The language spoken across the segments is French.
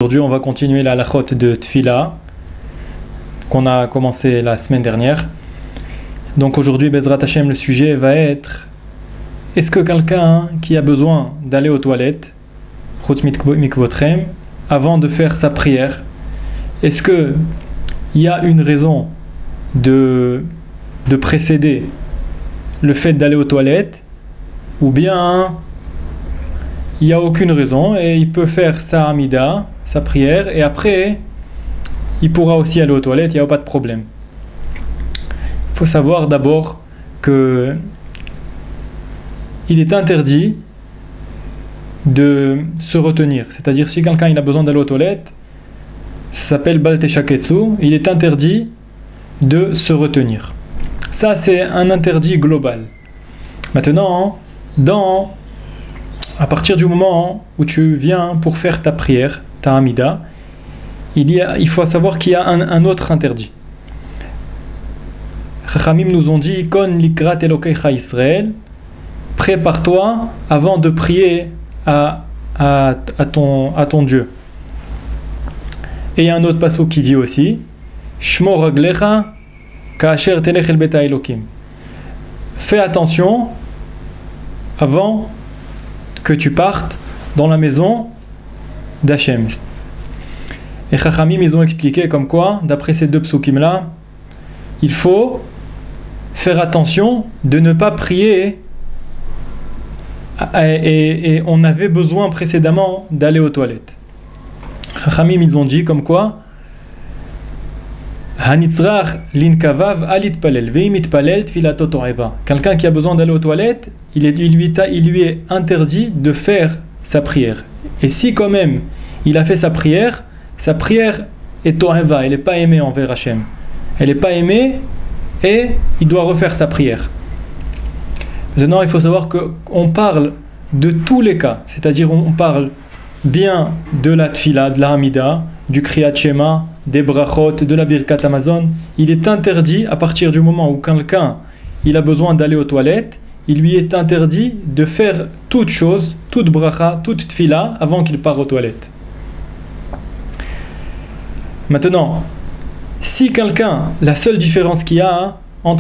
Aujourd'hui, on va continuer la halachot de Tfila qu'on a commencé la semaine dernière. Donc aujourd'hui, Bezrat Hashem, le sujet va être: est-ce que quelqu'un qui a besoin d'aller aux toilettes, Chutz mikvotrem, avant de faire sa prière, est-ce que il y a une raison de précéder le fait d'aller aux toilettes, ou bien il n'y a aucune raison et il peut faire sa amida, sa prière, et après il pourra aussi aller aux toilettes, il n'y a pas de problème. Il faut savoir d'abord que il est interdit de se retenir, c'est-à-dire si quelqu'un il a besoin d'aller aux toilettes, ça s'appelle Bal Teshaketsu, il est interdit de se retenir. Ça c'est un interdit global. Maintenant, à partir du moment où tu viens pour faire ta prière, ta amida, il faut savoir qu'il y a un autre interdit. Chachamim nous ont dit: Kon likrat Elokecha Israël, prépare-toi avant de prier à ton Dieu. Et il y a un autre pasuk qui dit aussi: Shmor raglecha ka'asher telech el beta Elokim. Fais attention avant que tu partes dans la maison d'Hachem. Et Chachamim, ils ont expliqué comme quoi, d'après ces deux psukim là, il faut faire attention de ne pas prier et on avait besoin précédemment d'aller aux toilettes. Chachamim, ils ont dit comme quoi Hanitzrach linkavav alitpalel veimitpalel tfilato to'eva. Quelqu'un qui a besoin d'aller aux toilettes, il lui est interdit de faire sa prière. Et si quand même il a fait sa prière est to'eva, elle n'est pas aimée envers Hachem. Elle n'est pas aimée et il doit refaire sa prière. Maintenant, il faut savoir qu'on parle de tous les cas, c'est-à-dire on parle bien de la tfila, de la hamida, du kriyat shema, des brachot, de la birkat Hamazon. Il est interdit, à partir du moment où quelqu'un il a besoin d'aller aux toilettes, il lui est interdit de faire toute chose, toute bracha, toute tfila avant qu'il parte aux toilettes. Maintenant, si quelqu'un, la seule différence qu'il y a dans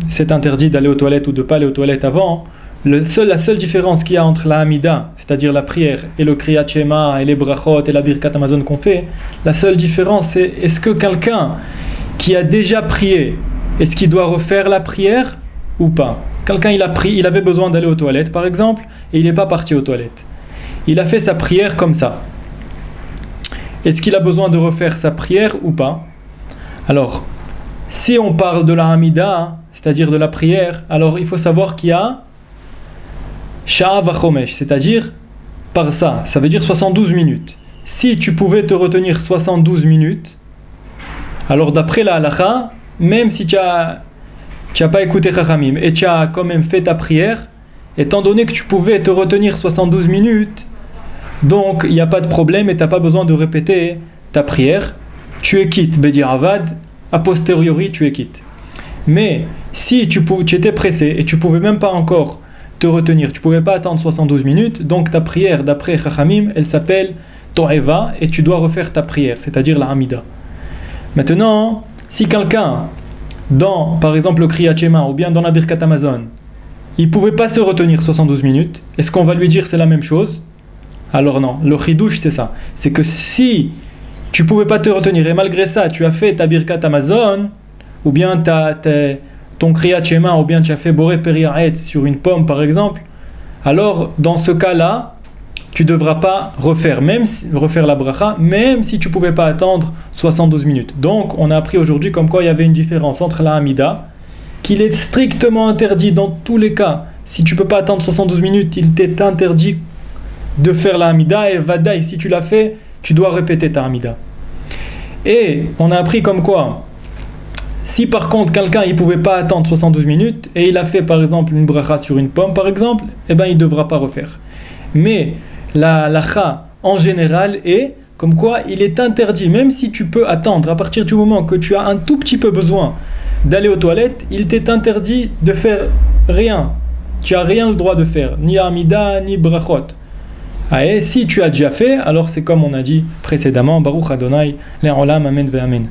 cet interdit d'aller aux toilettes ou de ne pas aller aux toilettes avant, la seule différence qu'il y a entre la Hamida, c'est-à-dire la prière, et le Kriyat Shema, et les brachot, et la Birkat Hamazon qu'on fait, la seule différence c'est: est-ce que quelqu'un qui a déjà prié, est-ce qu'il doit refaire la prière ou pas? Quelqu'un il avait besoin d'aller aux toilettes par exemple, et il n'est pas parti aux toilettes. Il a fait sa prière comme ça. Est-ce qu'il a besoin de refaire sa prière ou pas? Alors, si on parle de la Hamida, c'est-à-dire de la prière, alors il faut savoir qu'il y a Sha'a vachomesh, c'est-à-dire par ça veut dire 72 minutes. Si tu pouvais te retenir 72 minutes, alors d'après la halakha, même si tu n'as pas écouté Chachamim et tu as quand même fait ta prière, étant donné que tu pouvais te retenir 72 minutes, donc il n'y a pas de problème et tu n'as pas besoin de répéter ta prière. Tu es quitte, Bedir Avad, a posteriori tu es quitte. Mais si tu étais pressé et tu ne pouvais même pas encore te retenir, tu ne pouvais pas attendre 72 minutes, donc ta prière d'après Chachamim, elle s'appelle To'eva et tu dois refaire ta prière, c'est-à-dire la Hamida. Maintenant, si quelqu'un, dans par exemple le Kriyat Shema ou bien dans la Birkat Hamazon, il ne pouvait pas se retenir 72 minutes, est-ce qu'on va lui dire c'est la même chose? Alors non, le chidouche c'est ça, c'est que si tu ne pouvais pas te retenir et malgré ça tu as fait ta Birkat Hamazon, ou bien ton Kriyat Shema, ou bien tu as fait Boré Periaret sur une pomme par exemple, alors dans ce cas-là, tu ne devras pas refaire la bracha, même si tu ne pouvais pas attendre 72 minutes. Donc on a appris aujourd'hui comme quoi il y avait une différence entre la Hamida, qu'il est strictement interdit dans tous les cas. Si tu ne peux pas attendre 72 minutes, il t'est interdit de faire la Hamida, et Vadaï, si tu l'as fait, tu dois répéter ta Hamida. Et on a appris comme quoi, si par contre quelqu'un il pouvait pas attendre 72 minutes et il a fait par exemple une bracha sur une pomme par exemple, eh ben il devra pas refaire. Mais la halakha en général est comme quoi il est interdit, même si tu peux attendre, à partir du moment que tu as un tout petit peu besoin d'aller aux toilettes, il t'est interdit de faire rien. Tu n'as rien le droit de faire, ni Hamida, ni brachot. Et si tu as déjà fait, alors c'est comme on a dit précédemment, Baruch Adonai, Le'olam, Amen, Ve'amen.